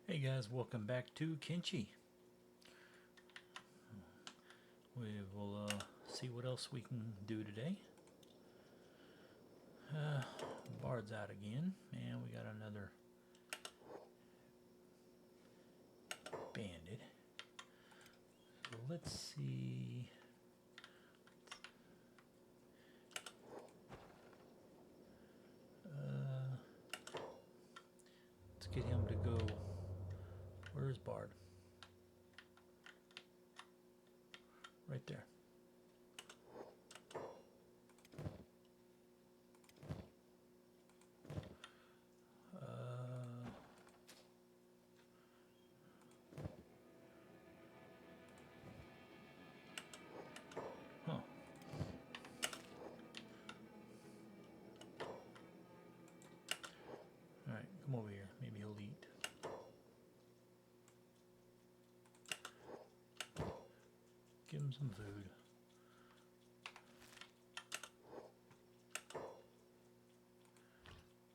Hey guys, welcome back to Kenshi. We will see what else we can do today. Bard's out again, and we got another bandit. So let's see. Let's get him to go. Where's Bard? Right there. Huh. Alright, come over here. Maybe he'll eat. Give him some food.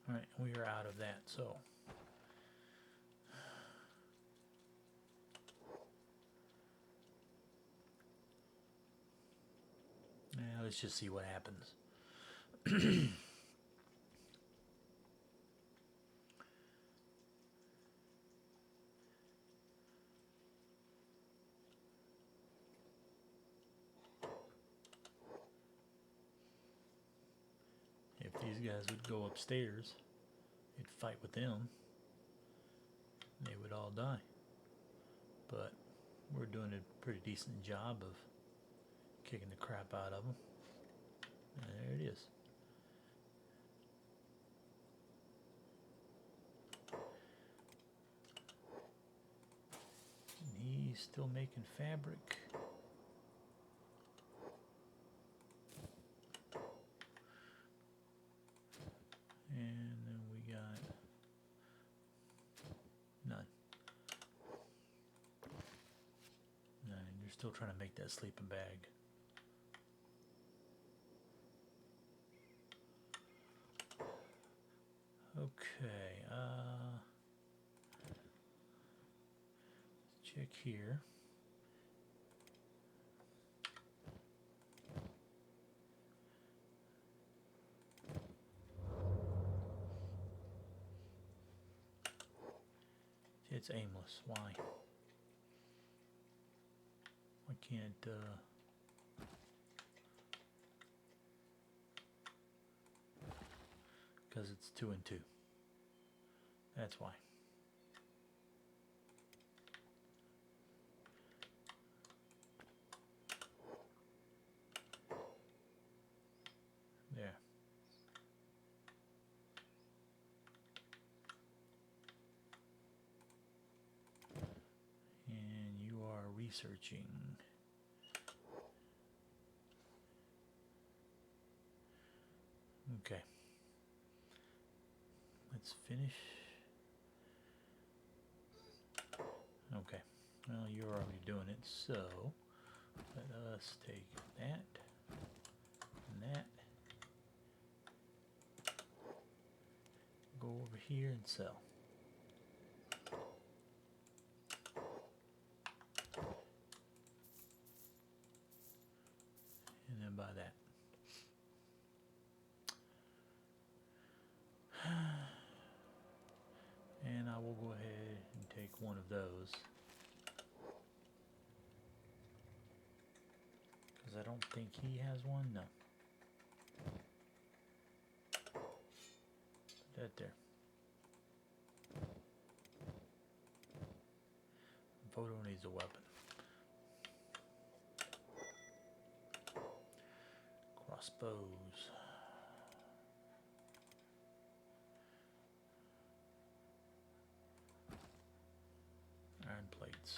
Alright, we are out of that, so. Now let's just see what happens. If these guys would go upstairs, you'd fight with them. They would all die. But we're doing a pretty decent job of kicking the crap out of them. And there it is. And he's still making fabric. And then we got none. None. You're still trying to make that sleeping bag. Okay, let's check here. It's aimless. Why? I can't, because it's 2 and 2. That's why. There. And you are researching. Okay. Let's finish. Okay. Well, you're already doing it, so let us take that and that. Go over here and sell. And then buy that. And I will go ahead and take one of those. Because I don't think he has one. No. Put that there. Photo needs a weapon. Crossbows. Iron plates.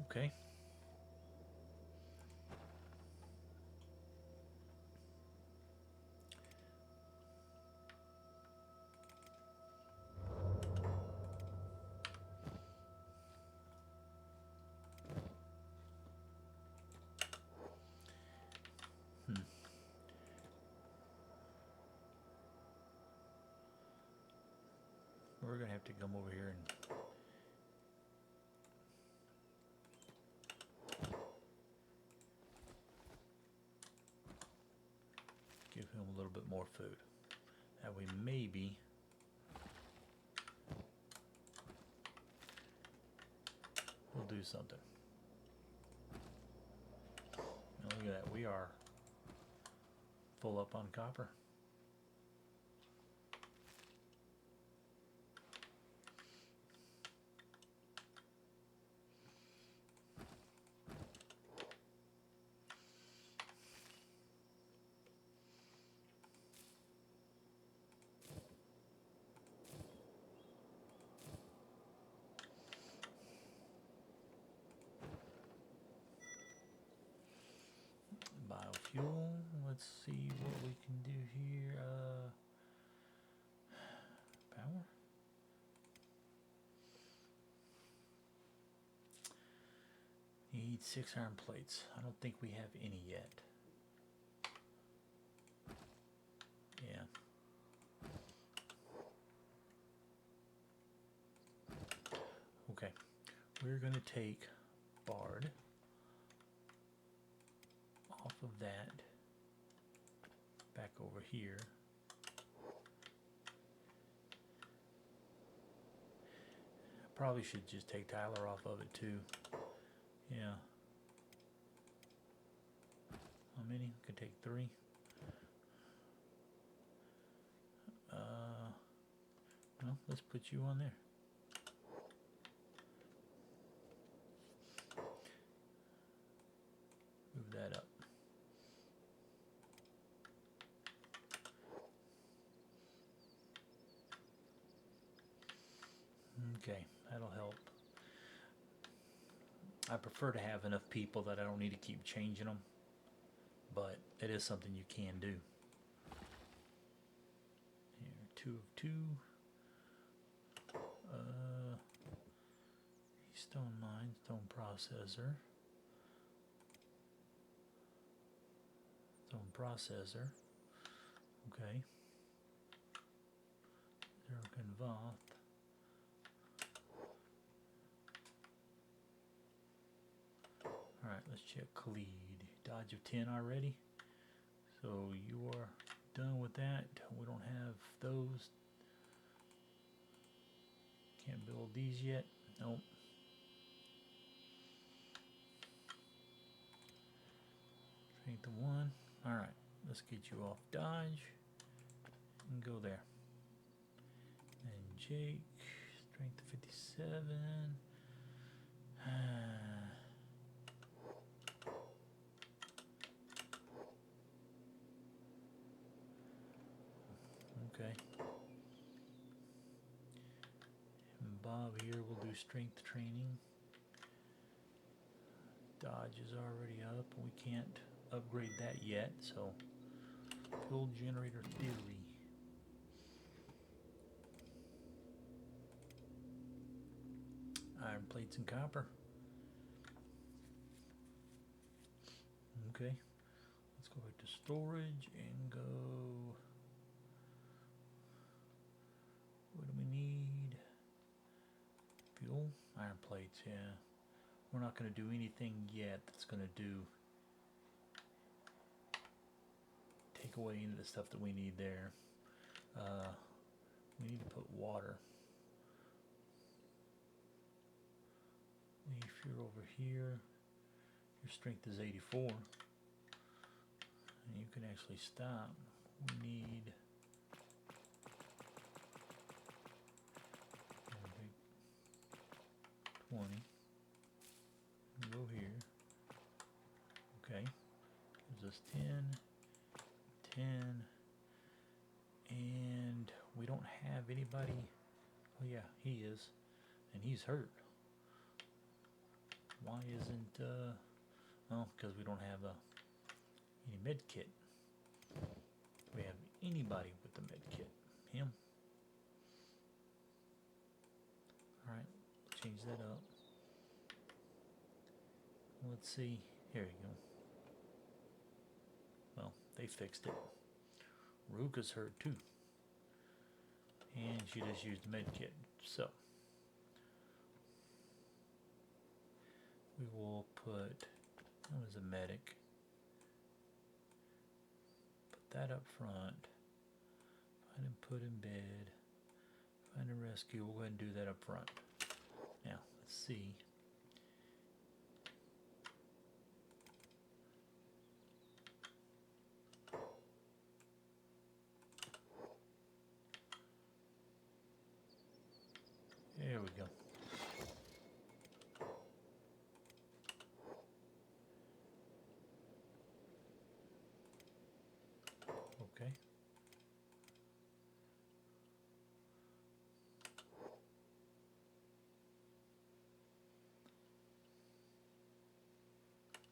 Okay. to come over here and give him a little bit more food. That way maybe we'll do something. Now look at that, we are full up on copper. Biofuel, let's see what we can do here. Power? Need 6 iron plates. I don't think we have any yet. Yeah. Okay. We're going to take Bard off of that back over here. Probably should just take Tyler off of it too. Yeah. How many? Could take 3. Well, let's put you on there. Move that up. Okay, that'll help. I prefer to have enough people that I don't need to keep changing them, but it is something you can do. Here, 2 of 2. Stone mine, stone processor. Stone processor. Okay. Zerkin Voth. Alright, let's check Khalid. Dodge of 10 already. So you are done with that. We don't have those. Can't build these yet. Nope. Strength of 1. Alright, let's get you off Dodge. And go there. And Jake, strength of 57. Okay. And Bob here will do strength training. Dodge is already up. We can't upgrade that yet, so fuel generator theory. Iron plates and copper. Okay, let's go back to storage and go. What do we need? Fuel, iron plates. Yeah, we're not going to do anything yet that's going to do take away any of the stuff that we need there. We need to put water. If you're over here, your strength is 84, and you can actually stop. We need 20. Go here. Okay. Gives us 10, 10, and we don't have anybody. Oh yeah, he is, and he's hurt. Why isn't, well, because we don't have any med kit. We have anybody with the med kit. Him. Alright, change that up. Let's see. Here you go. Well, they fixed it. Ruka's hurt too. And she just used the med kit. So we will put, that was a medic. Put that up front. Find and put in bed. Find and rescue. We'll go ahead and do that up front. Now, let's see. There we go. Okay.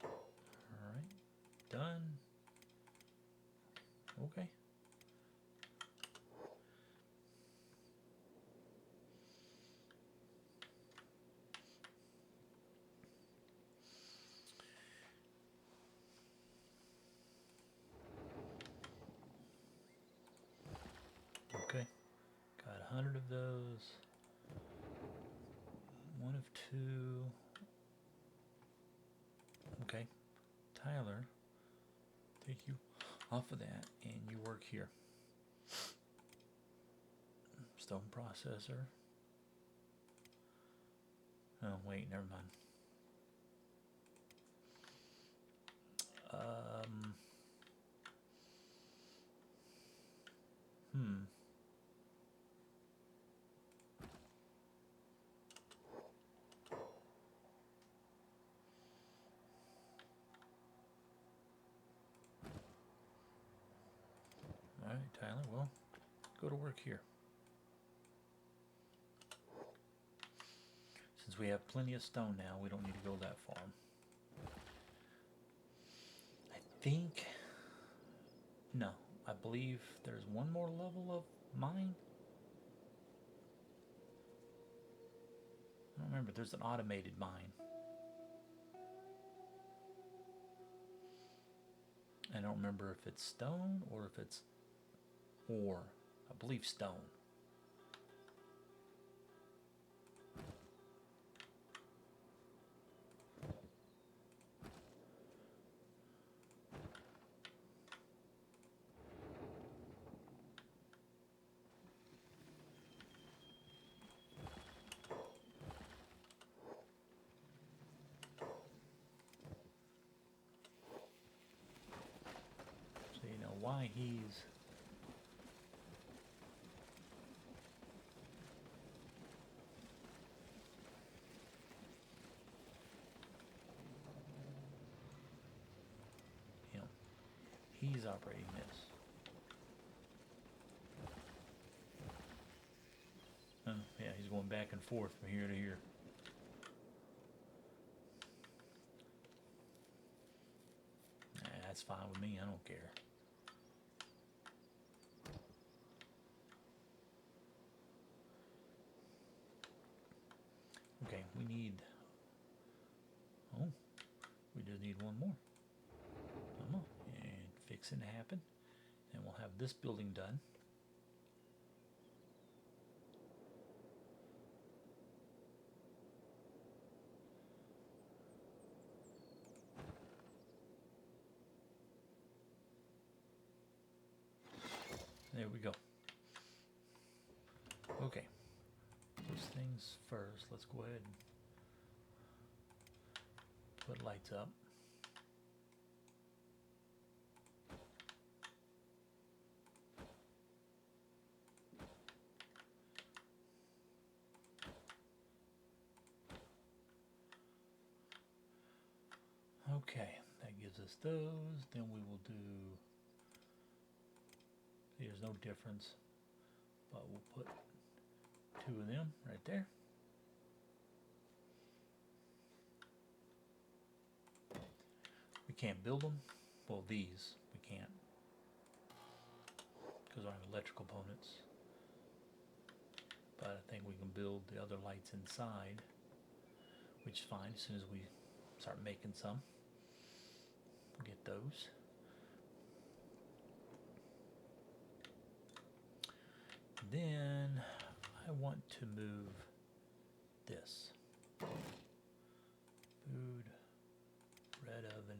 All right. Done. Okay. Okay. Got 100 of those. One of two. Okay. Tyler, take you off of that and you work here. Stone processor. Oh, wait, never mind. Hmm. All right, Tyler, well, go to work here. Since we have plenty of stone now, we don't need to go that far. I think, no, I believe there's one more level of mine. I don't remember, there's an automated mine. I don't remember if it's stone or if it's ore. I believe stone. So you know why he's he's operating this. Yeah, he's going back and forth from here to here. Nah, that's fine with me. I don't care. Okay, we need. Oh, we just need one more. Come on, and fixing to happen, and we'll have this building done. There we go. Okay. First things first, let's go ahead and put lights up. Okay, that gives us those. Then we will do. There's no difference, but we'll put two of them right there. We can't build them. Well, these we can't because they're electrical components. But I think we can build the other lights inside, which is fine as soon as we start making some. We'll get those. Then I want want to move this. Food, red oven.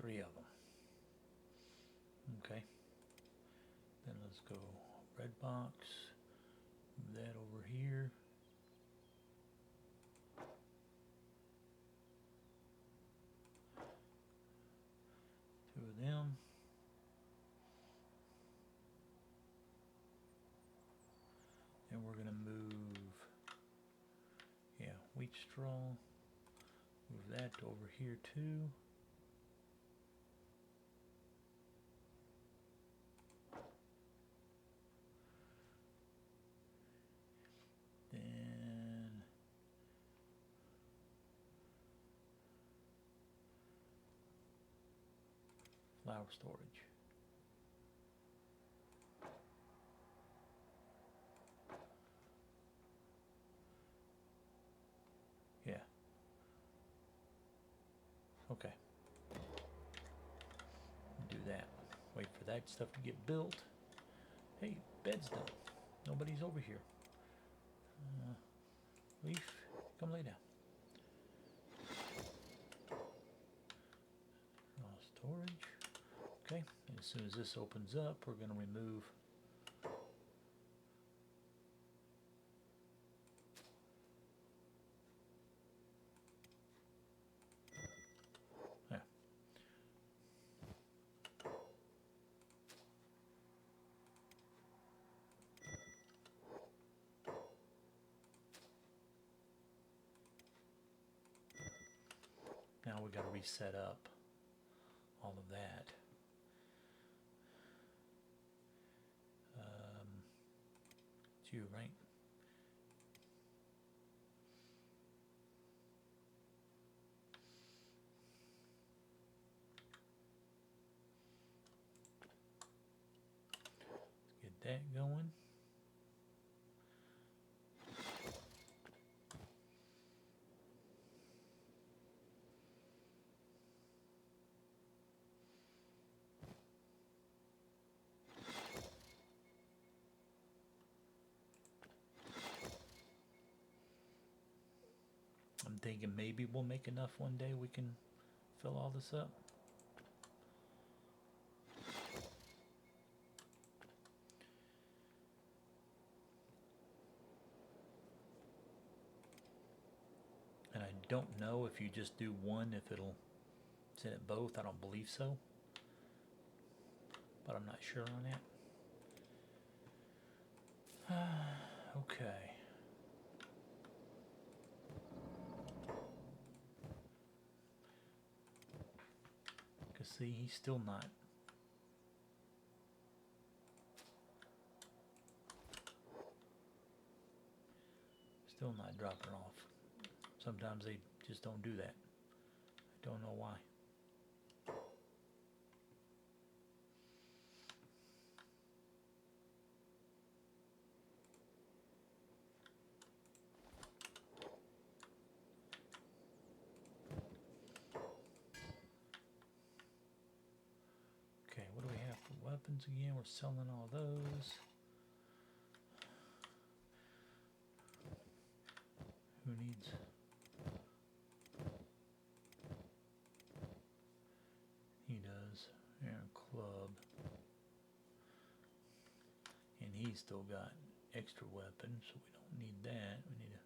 Three of them. Okay. Then let's go red box. Move that over here. Two of them. And we're going to move, wheat straw. Move that over here too. Then flour storage. Yeah. Okay. Do that. Wait for that stuff to get built. Hey, bed's done. Nobody's over here. Leaf, come lay down. Raw storage. Okay, and as soon as this opens up, we're going to remove now we got to reset up all of that. It's you, right? Let's get that going. I'm thinking maybe we'll make enough one day we can fill all this up. And I don't know if you just do one, if it'll send it both. I don't believe so, but I'm not sure on that. Okay. Cause see, he's still not. Still not dropping off. Sometimes they just don't do that. I don't know why. Okay, what do we have for weapons again? We're selling all those. Who needs? He does. Iron club. And he's still got extra weapons, so we don't need that. We need a...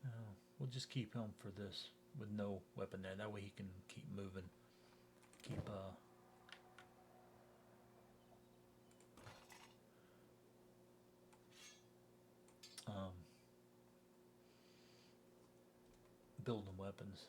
no, we'll just keep him for this with no weapon there. That way he can keep moving. Keep, building weapons.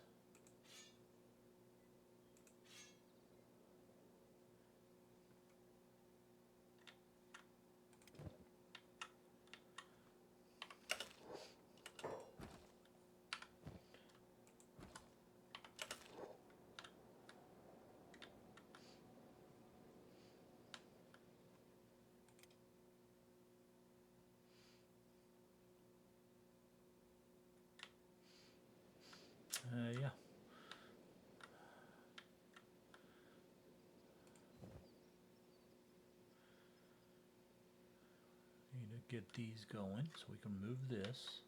get these going so we can move this.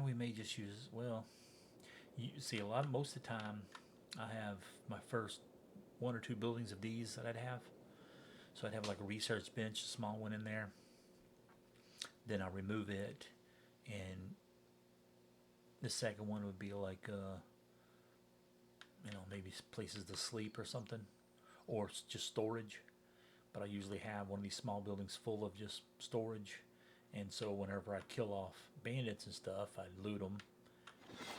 We may just use, well, you see most of the time I have my first one or two buildings of these that I'd have. So I'd have like a research bench, a small one in there. Then I'll remove it, and the second one would be like, maybe places to sleep or something, or just storage. But I usually have one of these small buildings full of just storage. And so whenever I kill off bandits and stuff, I loot them,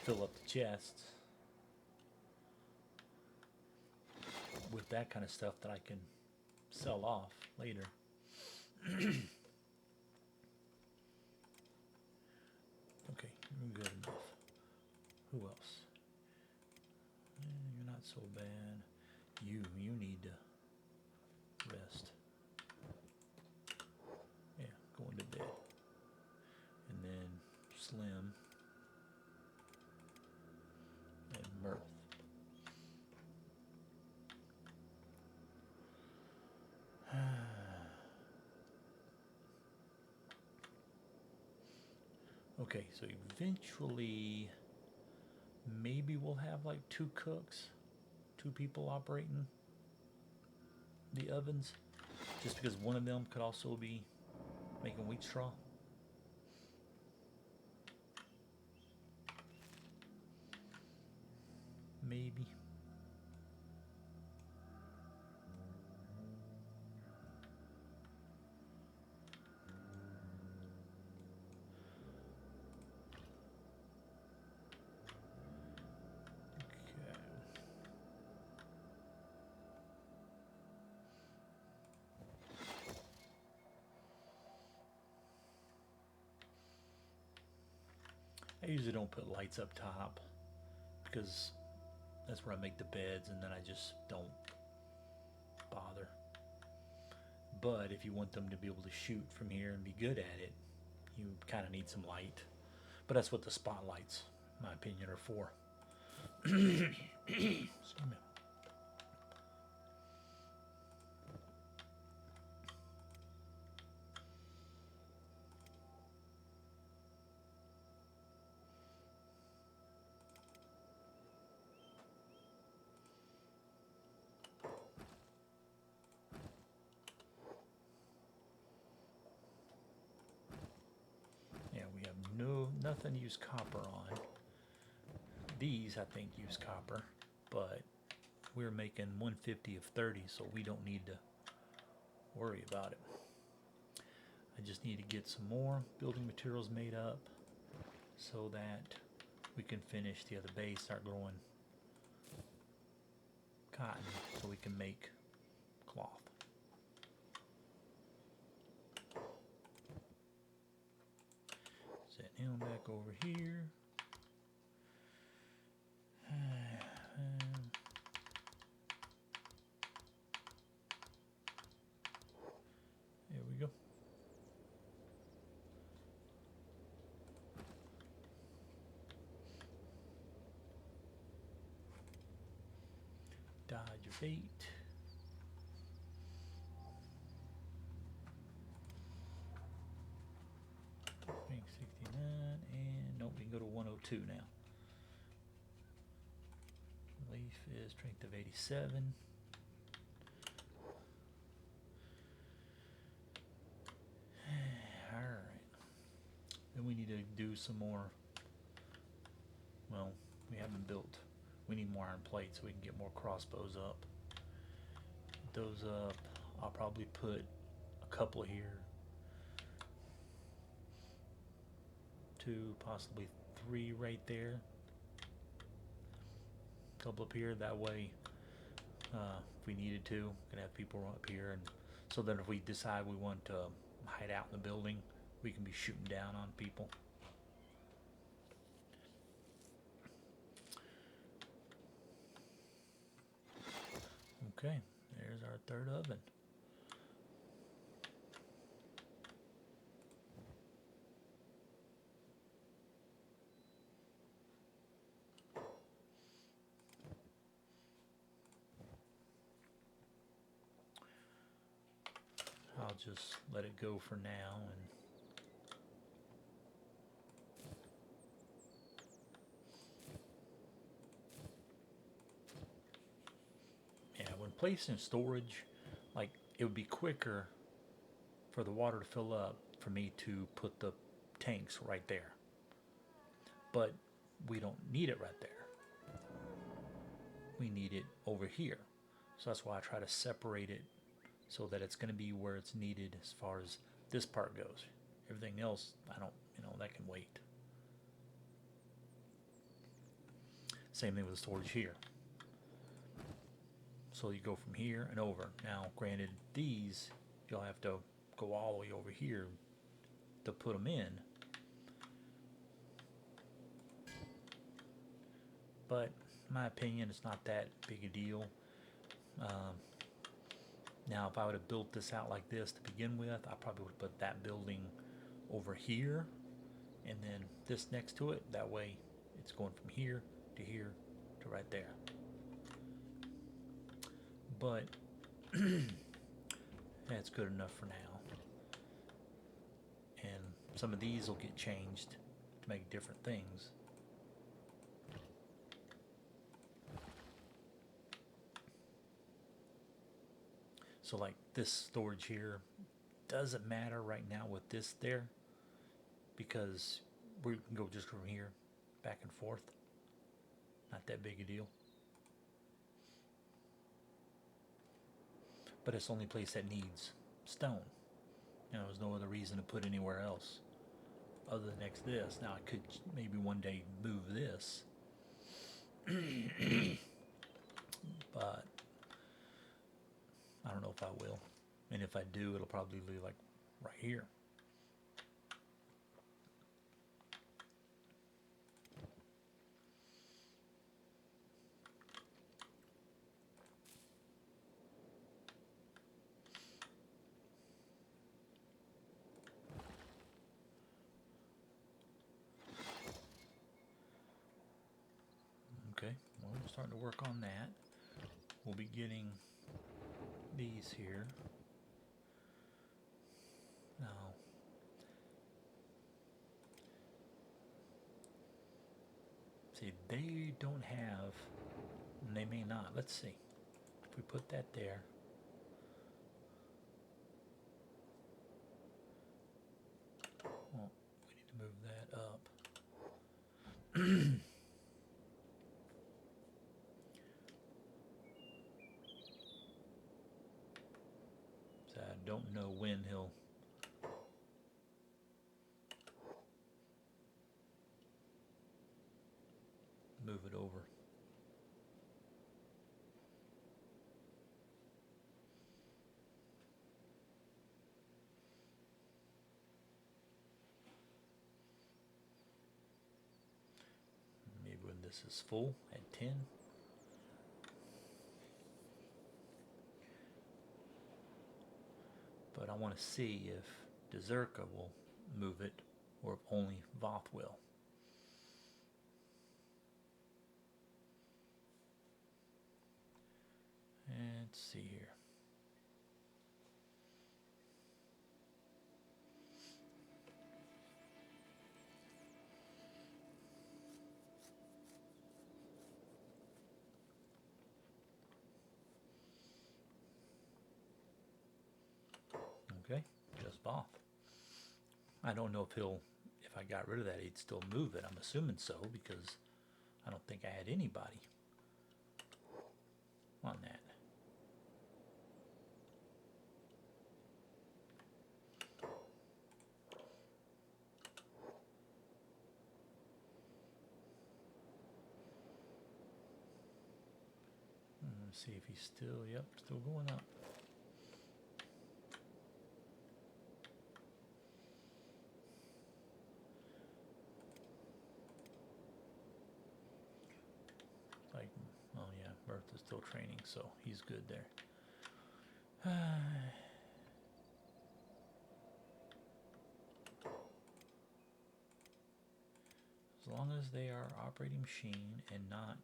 fill up the chests with that kind of stuff that I can sell off later. Okay, good enough. Who else? You're not so bad. You need to rest. Yeah, going to bed. And then Slim and Mirth. Okay, so eventually maybe we'll have like 2 cooks, 2 people operating the ovens, just because one of them could also be making wheat straw. Maybe. I usually don't put lights up top because that's where I make the beds, and then I just don't bother. But if you want them to be able to shoot from here and be good at it, you kind of need some light. But that's what the spotlights, in my opinion, are for. Excuse me. Nothing to use copper on. These I think use copper, but we're making 150 of 30, so we don't need to worry about it. I just need to get some more building materials made up so that we can finish the other base, start growing cotton so we can make cloth. Set him back over here. There we go. Dodge of 8. Rank 69, and nope, we can go to 102 now. Leaf is strength of 87. Alright. Then we need to do some more. Well, we haven't built. We need more iron plates so we can get more crossbows up. Those up. I'll probably put a couple here. 2, possibly 3 right there. A couple up here. That way, if we needed to, we can have people up here, and so that if we decide we want to hide out in the building, we can be shooting down on people. Okay, there's our third oven. I'll I'll just let it go for now. And yeah, when placing storage, like, it would be quicker for the water to fill up for me to put the tanks right there. But we don't need it right there. We need it over here. So that's why I try to separate it so that it's going to be where it's needed as far as this part goes. Everything else, I don't, that can wait. Same thing with the storage here. So you go from here and over. Now, granted, these, you'll have to go all the way over here to put them in. But in my opinion, it's not that big a deal. Now, if I would have built this out like this to begin with, I probably would have put that building over here and then this next to it. That way it's going from here to right there. But that's good enough for now. And some of these will get changed to make different things. So like this storage here doesn't matter right now with this there, because we can go just from here back and forth. Not that big a deal. But it's the only place that needs stone. There's no other reason to put anywhere else other than next to this. Now I could maybe one day move this. But I don't know if I will. And if I do, it'll probably be like right here. Okay, well, we're starting to work on that. We'll be getting these here. Now, see, they don't have, and they may not. Let's see. If we put that there. Well, we need to move that up. So I don't know when he'll move it over. Maybe when this is full at 10. But I want to see if Deserka will move it or if only Voth will. And let's see here. Okay, just Voth. I don't know if if I got rid of that, he'd still move it. I'm assuming so, because I don't think I had anybody on that. Let's see if he's still, yep, still going up. Like, oh yeah, Bertha's still training, so he's good there. As long as they are operating machine and not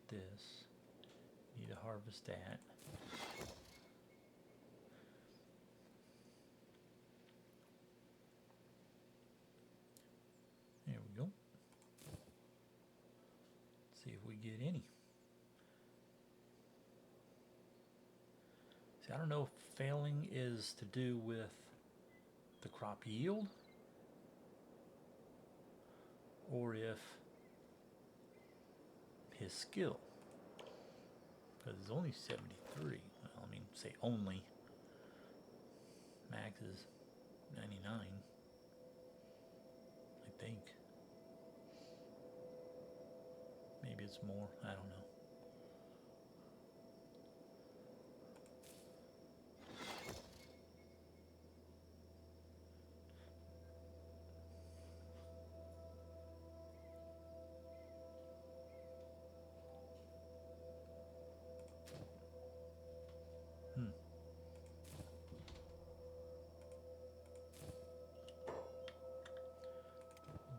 get this. Need to harvest that. There we go. See if we get any. See, I don't know if failing is to do with the crop yield or if his skill, because it's only 73. Well, I mean, say only. Max is 99, I think. Maybe it's more, I don't know.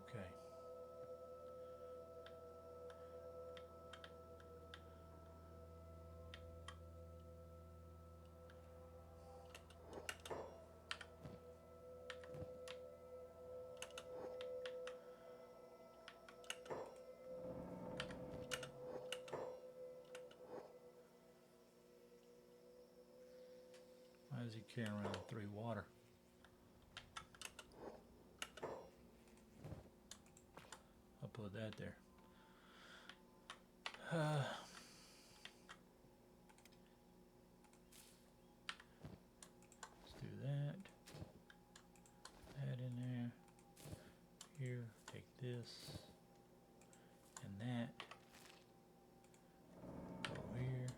Okay. Why does he carry around 3 water? I'll put that there. Let's do that. That in there. Here, take this and that. Go here.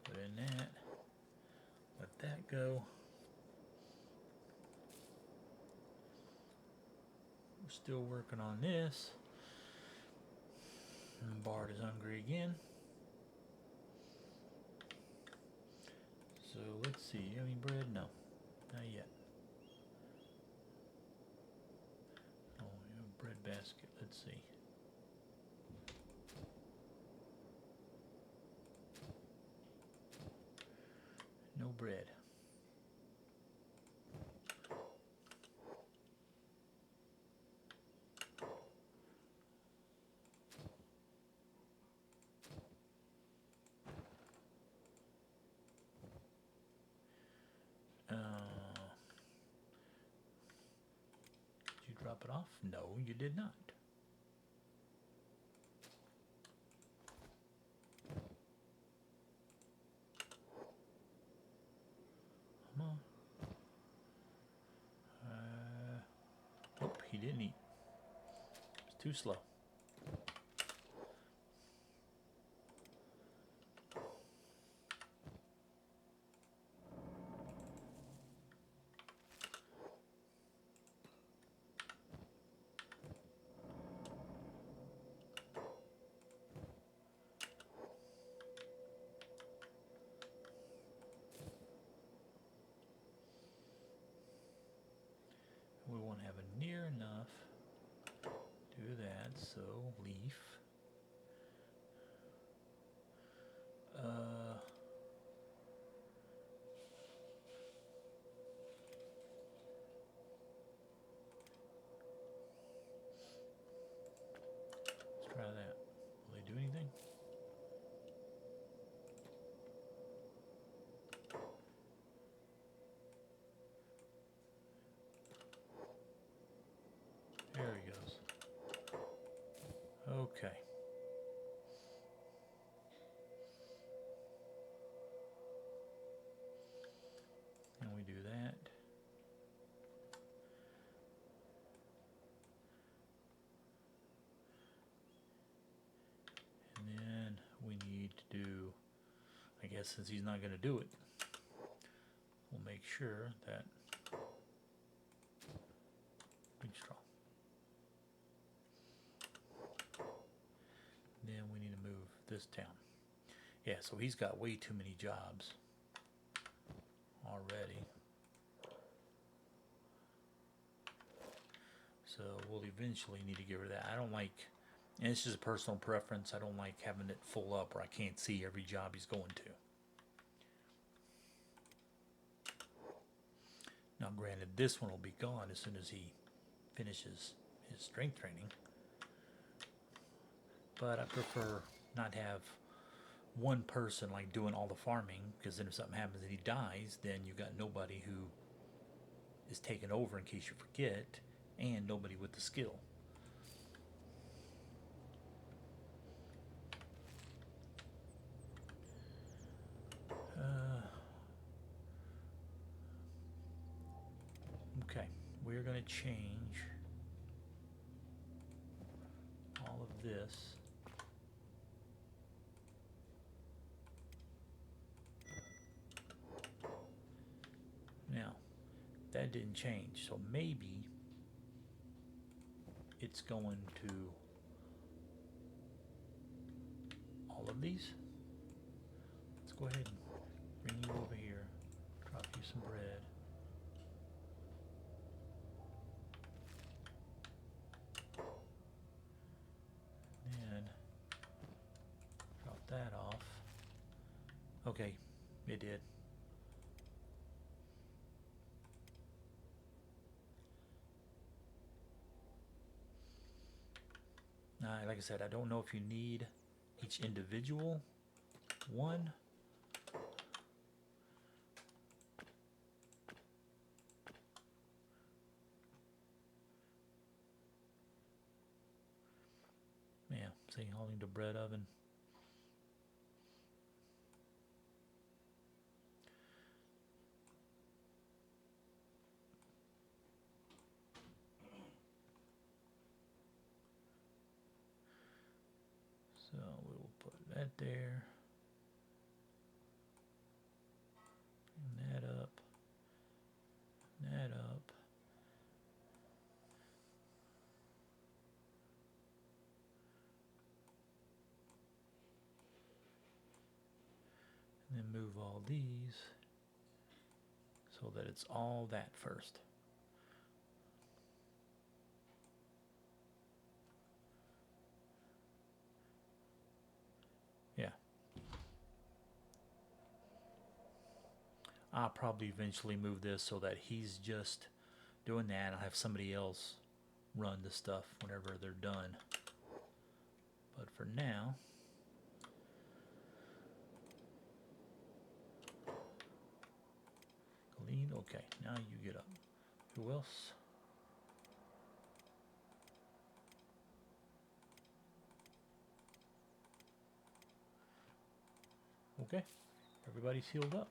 Put in that. Let that go. We're still working on this. And Bart is hungry again. So let's see. You have any bread? No, not yet. Oh, you have a bread basket. Let's see. No bread. Did you drop it off? No, you did not. Come on. Oh, he didn't eat. It's too slow. We won't have a near enough. Do that, so leaf. Let's try that. Will they do anything? There he goes. Okay. And we do that. And then we need to do, I guess since he's not going to do it, we'll make sure that big straw. Then we need to move this down. Yeah, so he's got way too many jobs already. So we'll eventually need to get rid of that. I don't like And it's just a personal preference. I don't like having it full up where I can't see every job he's going to. Now, granted, this one will be gone as soon as he finishes his strength training. But I prefer not have one person like doing all the farming, because then if something happens and he dies, then you got nobody who is taken over in case you forget, and nobody with the skill. Okay, we're going to change all of this. Now, that didn't change, so maybe it's going to all of these. Let's go ahead and bring you over here, drop you some bread. And drop that off. Okay, it did. Like I said, I don't know if you need each individual one. Yeah, see, holding the bread oven. So we will put that there. And that up. That up. And then move all these so that it's all that first. Yeah. I'll probably eventually move this so that he's just doing that. I'll have somebody else run the stuff whenever they're done. But for now, clean. Okay, now you get up. Who else? Okay, everybody's healed up.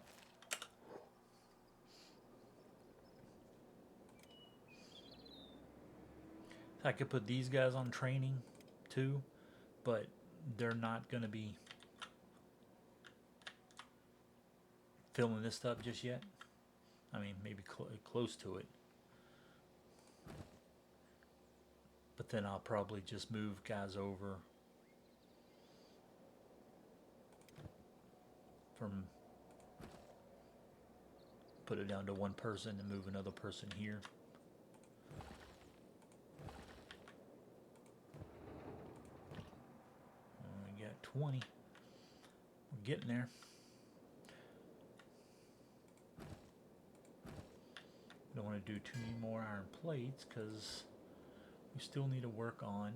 I could put these guys on training too, but they're not going to be filming this stuff just yet. I mean, maybe close to it. But then I'll probably just move guys over from, put it down to one person and move another person here. We got 20. We're getting there. Don't want to do too many more iron plates because we still need to work on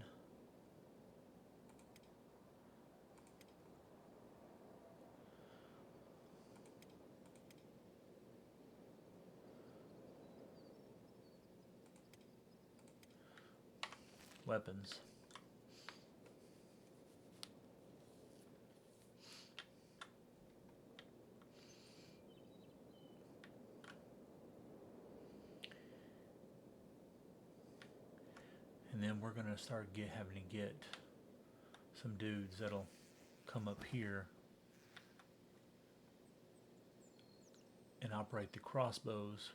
weapons. And then we're going to start having to get some dudes that'll come up here and operate the crossbows.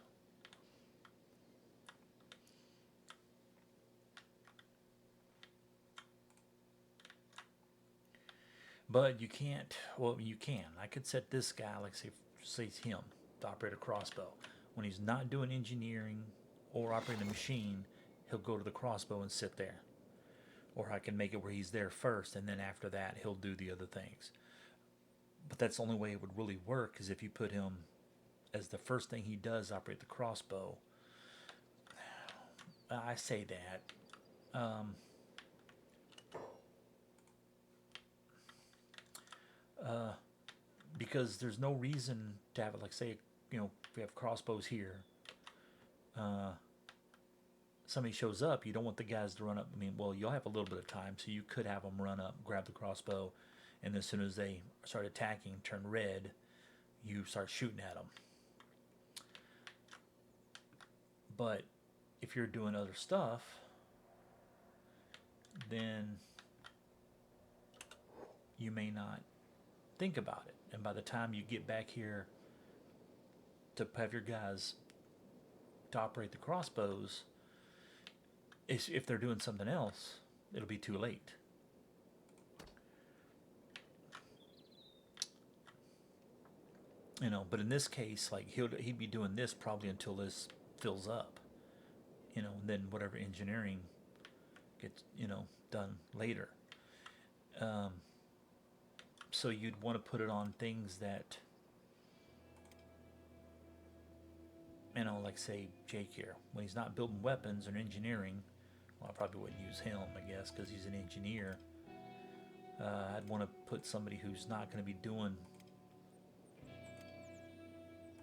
But you can't, well, you can. I could set this guy, like say it's him, to operate a crossbow. When he's not doing engineering or operating the machine, he'll go to the crossbow and sit there. Or I can make it where he's there first, and then after that, he'll do the other things. But that's the only way it would really work, is if you put him as the first thing he does, operate the crossbow. I say that. Because there's no reason to have it, like, say, if we have crossbows here, somebody shows up, you don't want the guys to run up. I mean, well, you'll have a little bit of time, so you could have them run up, grab the crossbow, and as soon as they start attacking, turn red, you start shooting at them. But if you're doing other stuff, then you may not think about it. And by the time you get back here to have your guys to operate the crossbows, if they're doing something else, it'll be too late. But in this case, like, he'd be doing this probably until this fills up. And then whatever engineering gets done later. So you'd want to put it on things that, like, say Jake here, when he's not building weapons or engineering. Well, I probably wouldn't use him, I guess, because he's an engineer. I'd want to put somebody who's not going to be doing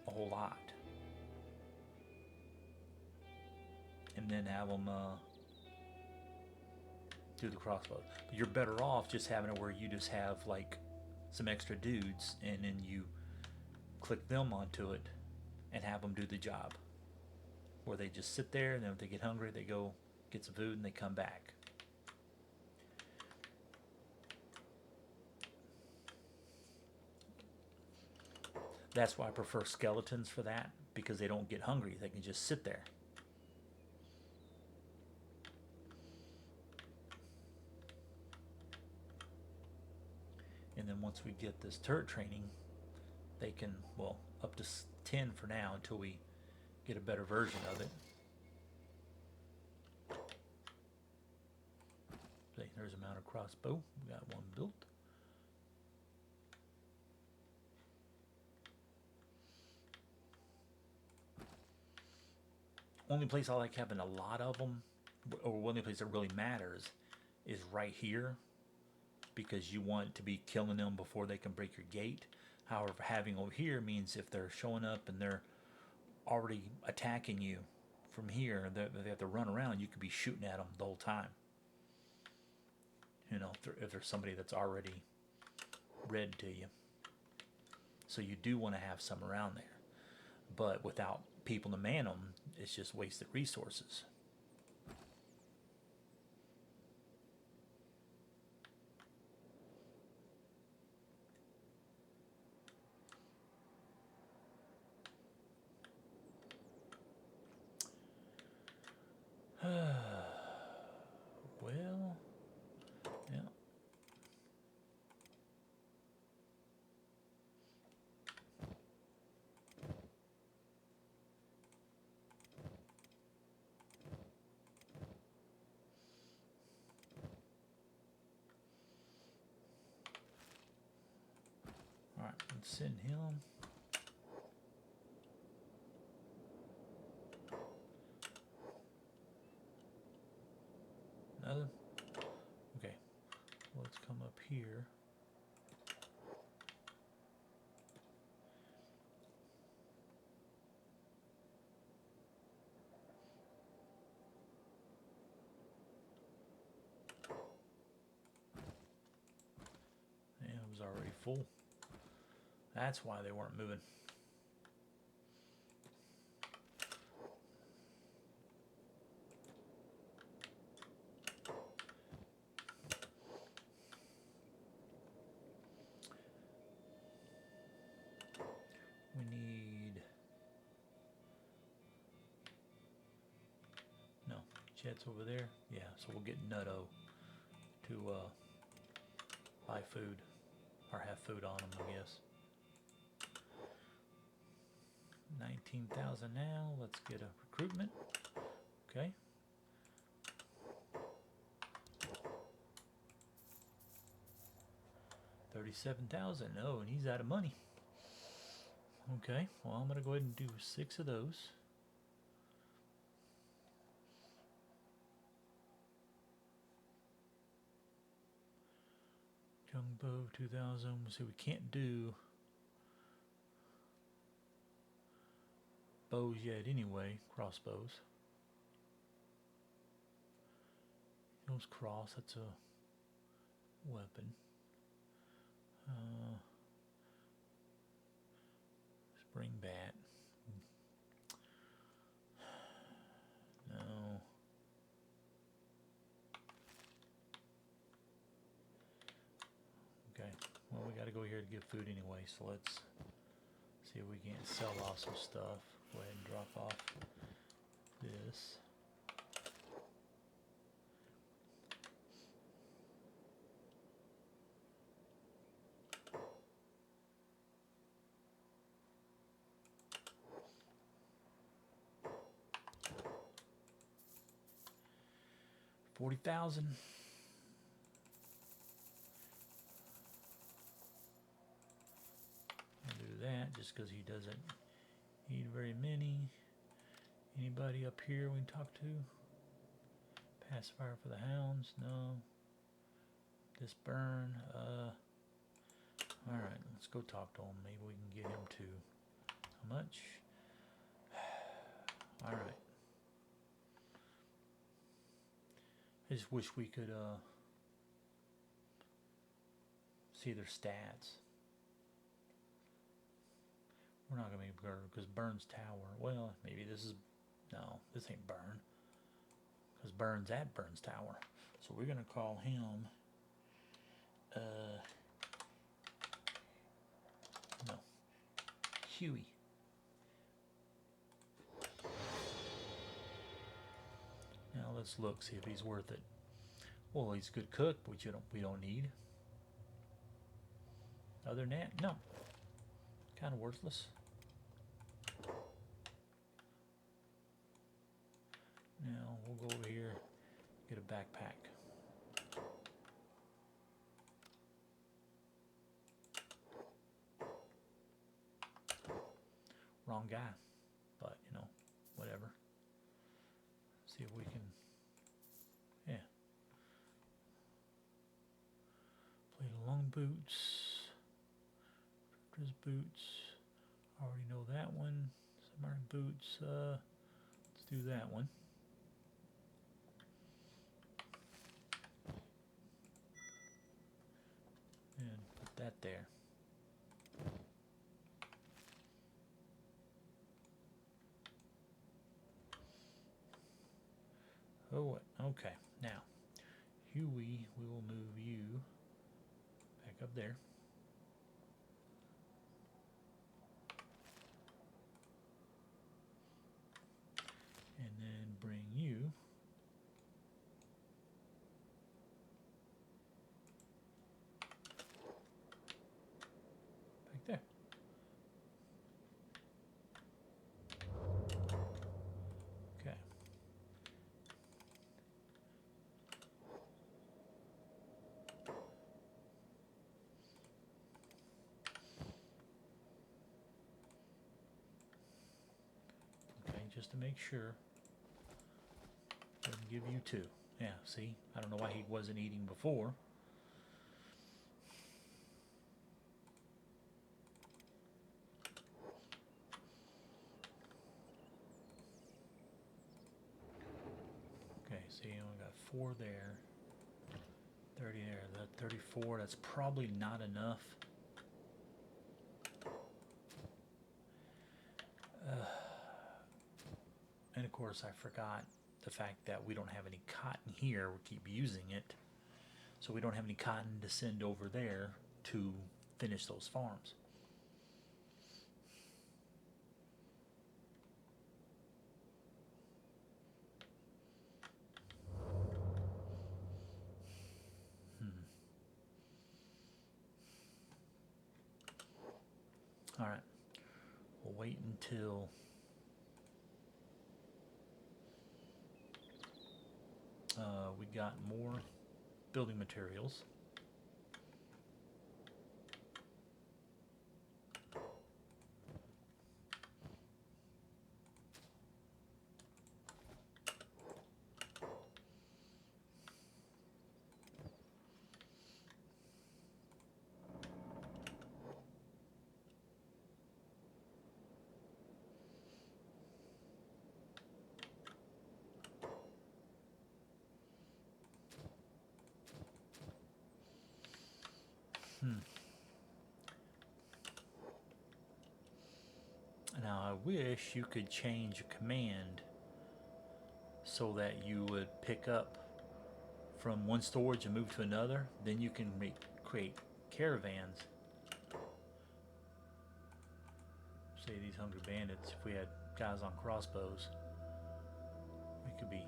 a whole lot, and then have them do the crossbow. But you're better off just having it where you just have, like, some extra dudes, and then you click them onto it and have them do the job, where they just sit there, and then if they get hungry, they go get some food and they come back. That's why I prefer skeletons for that, because they don't get hungry. They can just sit there. And then once we get this turret training, they can, well, up to 10 for now until we get a better version of it. See, there's a mounted crossbow. We got one built. Only place I like having a lot of them, or only place that really matters, is right here, because you want to be killing them before they can break your gate. However, having over here means if they're showing up and they're already attacking you from here, they have to run around, you could be shooting at them the whole time. If there's somebody that's already red to you. So you do want to have some around there. But without people to man them, it's just wasted resources. Well, yeah. All right, let's send him. Another. Okay, let's come up here. Yeah, it was already full. That's why they weren't moving. We need... No, Jet's over there. Yeah, so we'll get Nutto to buy food, or have food on him, I guess. 19,000 now. Let's get a recruitment. Okay. 47,000. Oh, and he's out of money. Okay, well, I'm going to go ahead and do 6 of those. Jumbo 2000. So we can't do bows yet anyway, crossbows. Those cross, that's a weapon. Spring bat. No. Okay, well, we got to go here to get food anyway, so let's see if we can't sell off some stuff. Go ahead and drop off this. $40,000. I'll do that just because he doesn't need very many. Anybody up here we can talk to? Pacifier for the hounds? No. This burn. Alright, let's go talk to him. Maybe we can get him to how much? Alright. I just wish we could see their stats. We're not gonna be able to, because Burns Tower. Well, maybe this is, no, this ain't Burn, because Burns at Burns Tower. So we're gonna call him no, Huey. Now let's look, see if he's worth it. Well, he's a good cook, but we don't need. Other than that, no. Kind of worthless. Now we'll go over here, get a backpack. Wrong guy, but you know, whatever. See if we can, yeah. Plate of long boots, drifter's boots. I already know that one. Submarine boots. Let's do that one. And put that there. Oh, okay. Now, Huey, we will move you back up there. And then bring you back there. Okay. Okay, just to make sure. Doesn't give you 2. Yeah, see? I don't know why he wasn't eating before. Okay, so you only got 4 there. 30 there. That 34, that's probably not enough. And of course I forgot the fact that we don't have any cotton here. We keep using it. So we don't have any cotton to send over there to finish those farms. All right. We'll wait until we got more building materials. Now I wish you could change a command so that you would pick up from one storage and move to another. Then you can create caravans. Say these hungry bandits, if we had guys on crossbows, we could be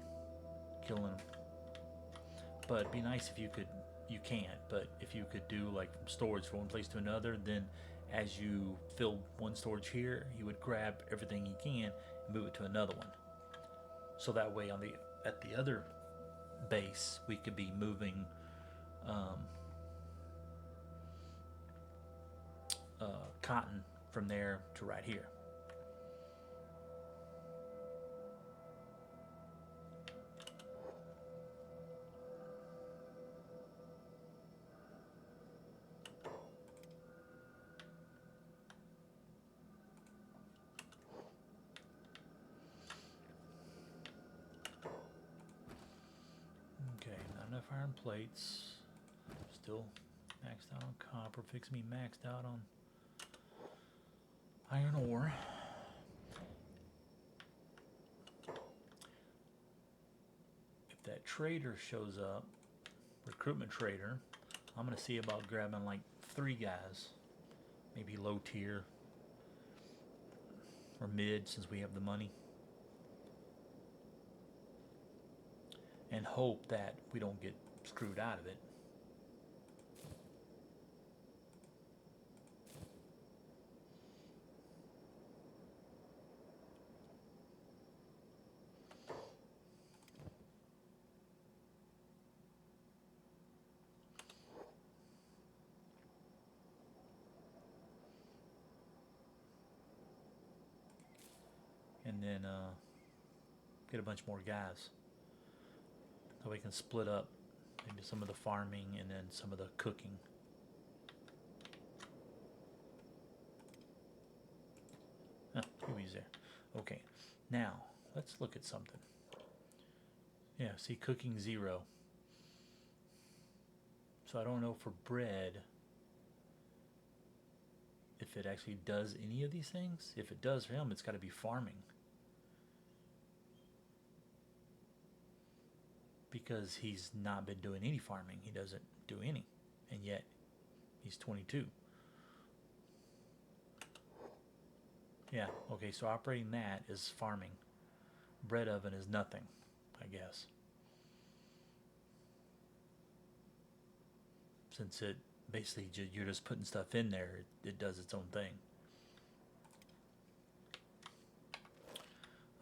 killing them. But it'd be nice if you could, you can't, but if you could do like from storage from one place to another, then as you fill one storage here, you would grab everything you can and move it to another one. So that way on the at the other base we could be moving cotton from there to right here. Okay, not enough iron plates. Still maxed out on copper. Fix me maxed out on iron ore. If that trader shows up, recruitment trader, I'm gonna see about grabbing like 3 guys, maybe low tier or mid since we have the money, and hope that we don't get screwed out of it. And then get a bunch more guys so we can split up maybe some of the farming and then some of the cooking. Huey's there. Okay, now let's look at something. Yeah, see, cooking 0. So I don't know for bread if it actually does any of these things. If it does for him, it's got to be farming. Because he's not been doing any farming. He doesn't do any. And yet, he's 22. Yeah, okay, so operating that is farming. Bread oven is nothing, I guess. Since it basically you're just putting stuff in there, it does its own thing.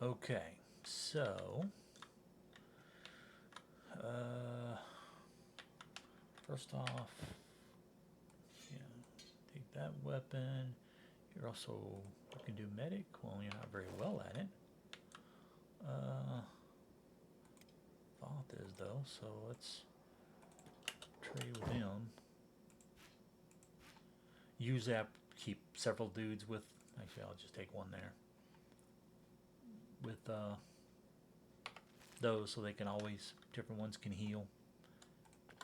Okay, so first off, yeah, take that weapon. You're also, you can do medic. Well, you're not very well at it. Voth is though, so let's trade with him. Use that, keep several dudes with, actually I'll just take one there. With those so they can always, different ones can heal.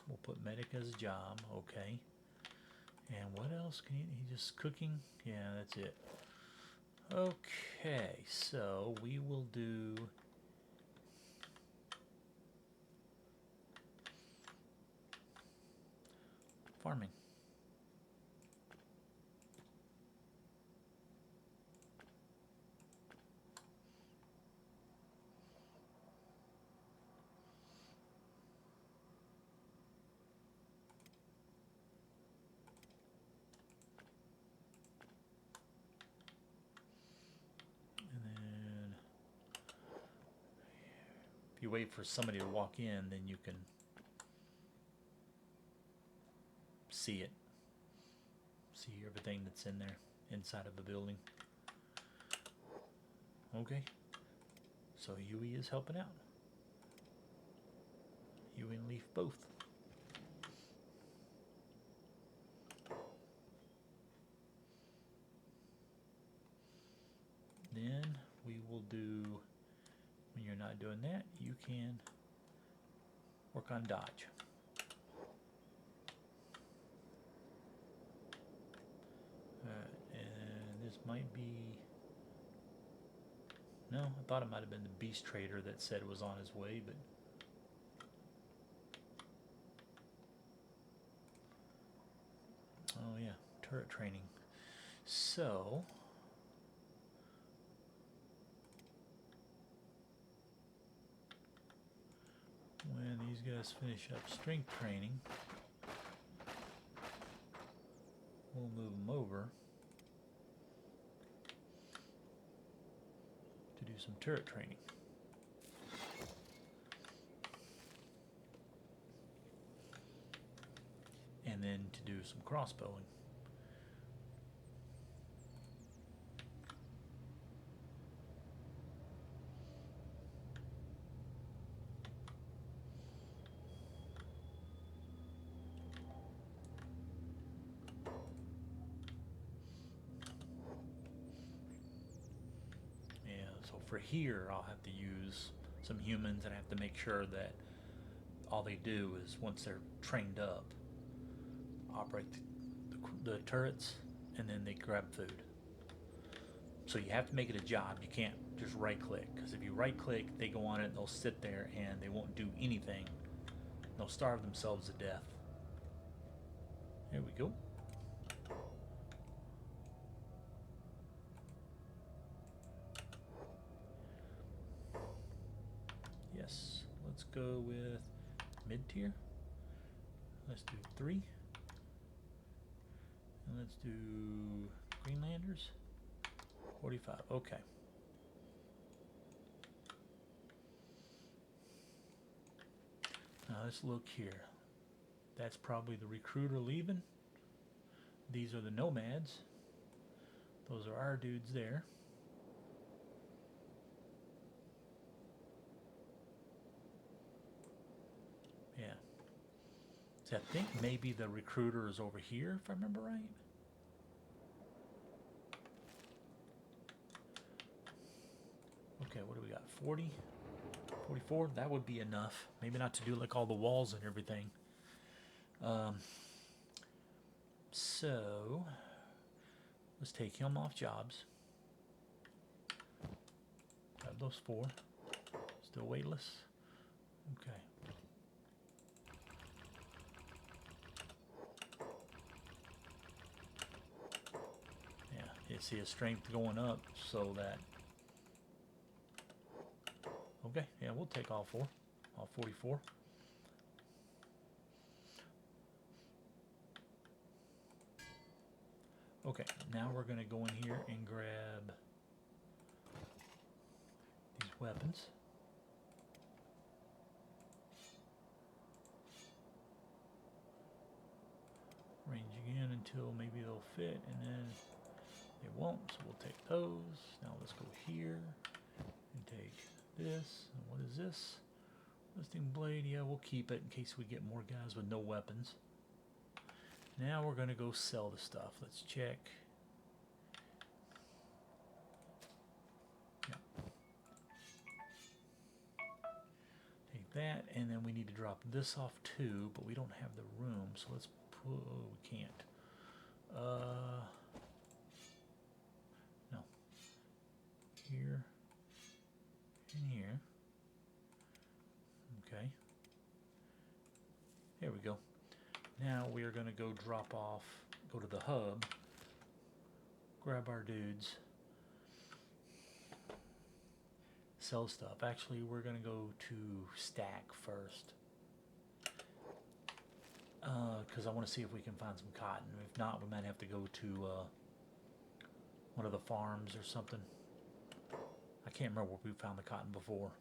We'll put medic as a job, okay. And what else can he just cooking? Yeah, that's it. Okay, so we will do farming. If you wait for somebody to walk in, then you can see it. See everything that's in there, inside of the building. Okay. So Huey is helping out. Huey and Leaf both. Then we will do, when you're not doing that, you can work on dodge. This might be... No, I thought it might have been the beast trader that said it was on his way, but... Oh yeah, turret training. So... when these guys finish up strength training, we'll move them over to do some turret training. And then to do some crossbowing. So for here, I'll have to use some humans, and I have to make sure that all they do is, once they're trained up, operate the turrets, and then they grab food. So you have to make it a job. You can't just right click, because if you right click, they go on it and they'll sit there and they won't do anything. They'll starve themselves to death. There we go. Yes, let's go with mid-tier. Let's do 3. And let's do Greenlanders. 45, okay. Now let's look here. That's probably the recruiter leaving. These are the nomads. Those are our dudes there. Yeah. So I think maybe the recruiter is over here, if I remember right. Okay, what do we got? 40? 44? That would be enough. Maybe not to do like all the walls and everything. So, let's take him off jobs. Grab those 4. Still weightless. Okay. Yeah, you see his strength going up so that... Okay, yeah, we'll take all 4. All 44. Okay, now we're going to go in here and grab these weapons. Range again until maybe they'll fit, and then they won't, so we'll take those. Now let's go here and take this. And what is this? Listing blade, yeah, we'll keep it in case we get more guys with no weapons. Now we're going to go sell the stuff. Let's check. Yeah. Take that, and then we need to drop this off too, but we don't have the room, so let's put... Oh, we can't. No. Here. And here. Okay. There we go. Now we are going to go drop off, go to the hub, grab our dudes, sell stuff. Actually, we're going to go to stack first, because I want to see if we can find some cotton. If not, we might have to go to one of the farms or something. I can't remember where we found the cotton before.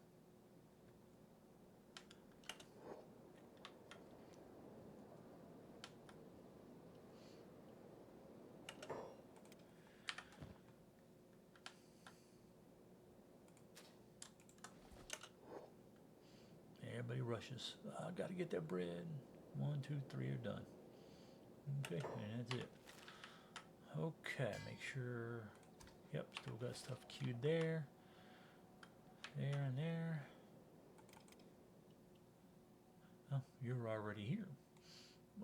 Everybody rushes. I got to get that bread. 1, 2, 3 are done. Okay, and that's it. Okay, make sure. Yep, still got stuff queued there. There and there. Oh, you're already here.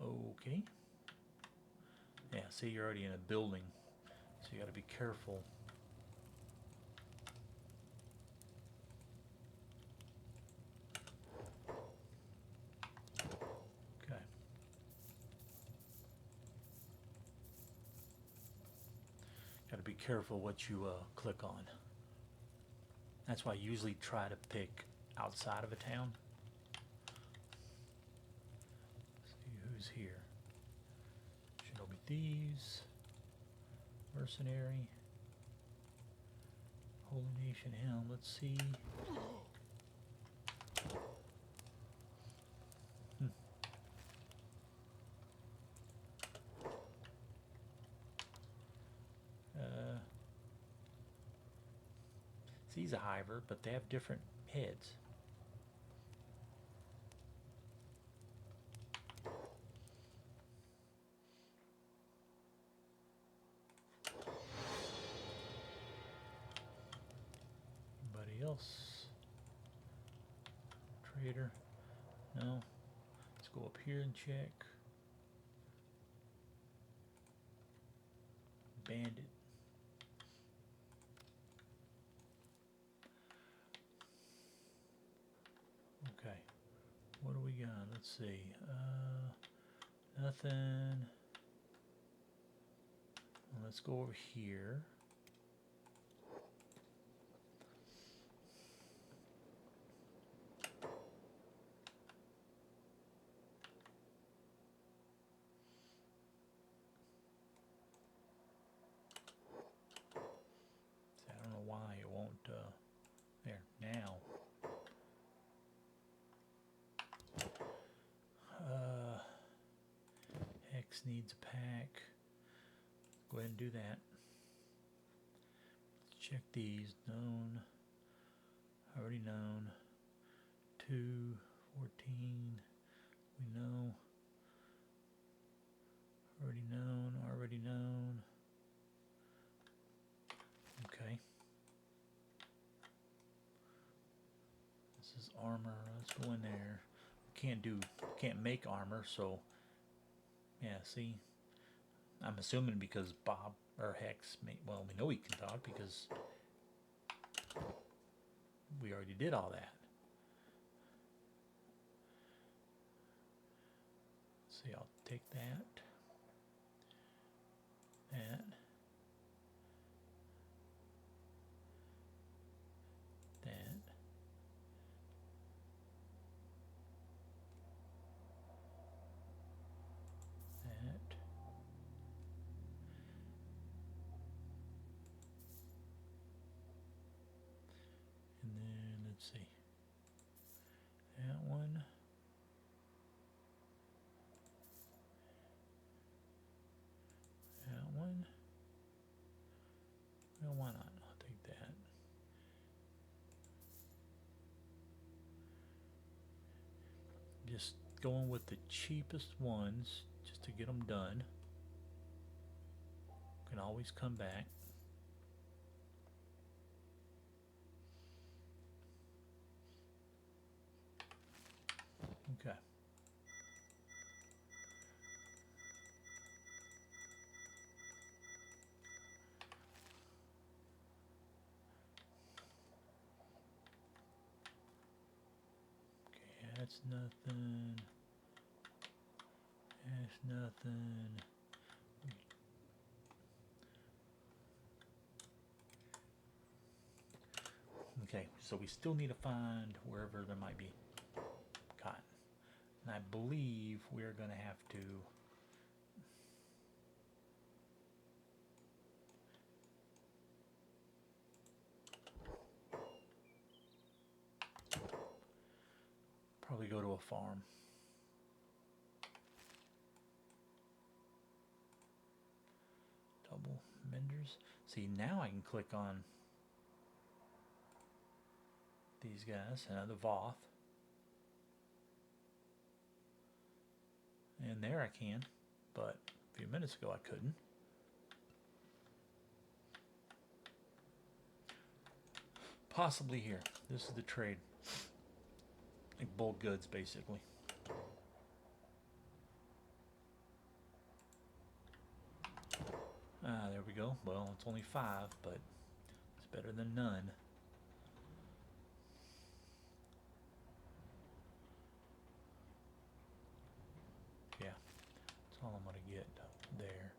Okay. Yeah, see, you're already in a building. So So you got to be careful. Okay. Got to be careful what you click on. That's why I usually try to pick outside of a town. See who's here. Shinobi Thieves, Mercenary, Holy Nation Helm. Let's see. See, he's a hiver, but they have different heads. Anybody else? Trader? No. Let's go up here and check. Bandit. Okay. What do we got? Let's see. Nothing. Let's go over here. See, I don't know why it won't. There now. Hex needs a pack. Go ahead and do that. Let's check these. Known. Already known. 2, 14. We know. Already known. Already known. Okay. This is armor. Let's go in there. Can't make armor, so yeah, see, I'm assuming because Bob or Hex well, we know he can talk because we already did all that. See, I'll take that, that, and then let's see, that one. That one. Well, why not? I'll take that. Just going with the cheapest ones just to get them done. Can always come back. Okay. Okay, that's nothing. That's nothing. Okay, so we still need to find wherever there might be cotton. And I believe we're going to have to probably go to a farm. Double menders. See, now I can click on these guys, another Voth. And there I can, but a few minutes ago I couldn't. Possibly here. This is the trade. Like bulk goods, basically. There we go. Well, it's only 5, but it's better than none. Yeah, that's all I'm going to get there.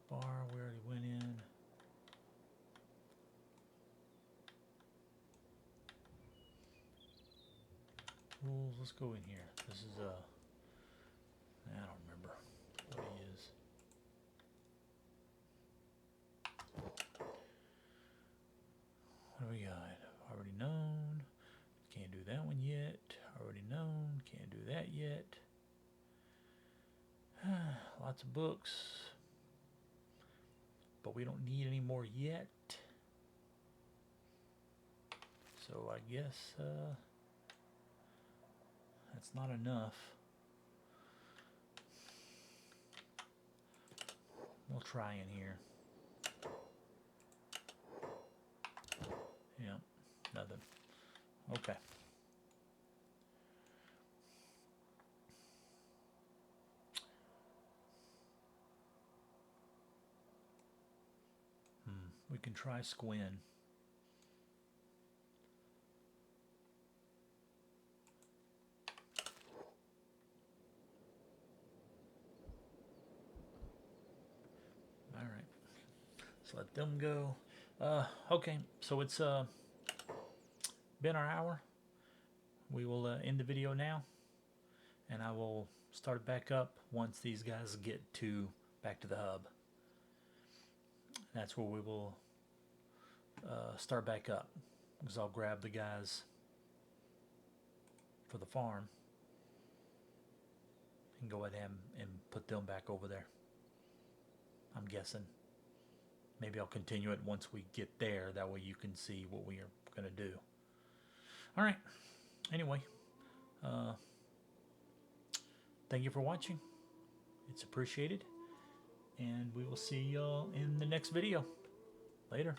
Bar, we already went in. Rules, let's go in here. This is I don't remember what he is. What do we got? Already known. Can't do that one yet. Already known. Can't do that yet. Lots of books. But we don't need any more yet. So I guess that's not enough. We'll try in here. Yeah, nothing. Okay. We can try Squin. All right. Let's let them go. Okay, so it's been our hour. We will end the video now, and I will start it back up once these guys get back to the hub. That's where we will start back up, because I'll grab the guys for the farm and go ahead and put them back over there. I'm guessing. Maybe I'll continue it once we get there. That way you can see what we are going to do. All right. Anyway, thank you for watching. It's appreciated. And we will see y'all in the next video. Later.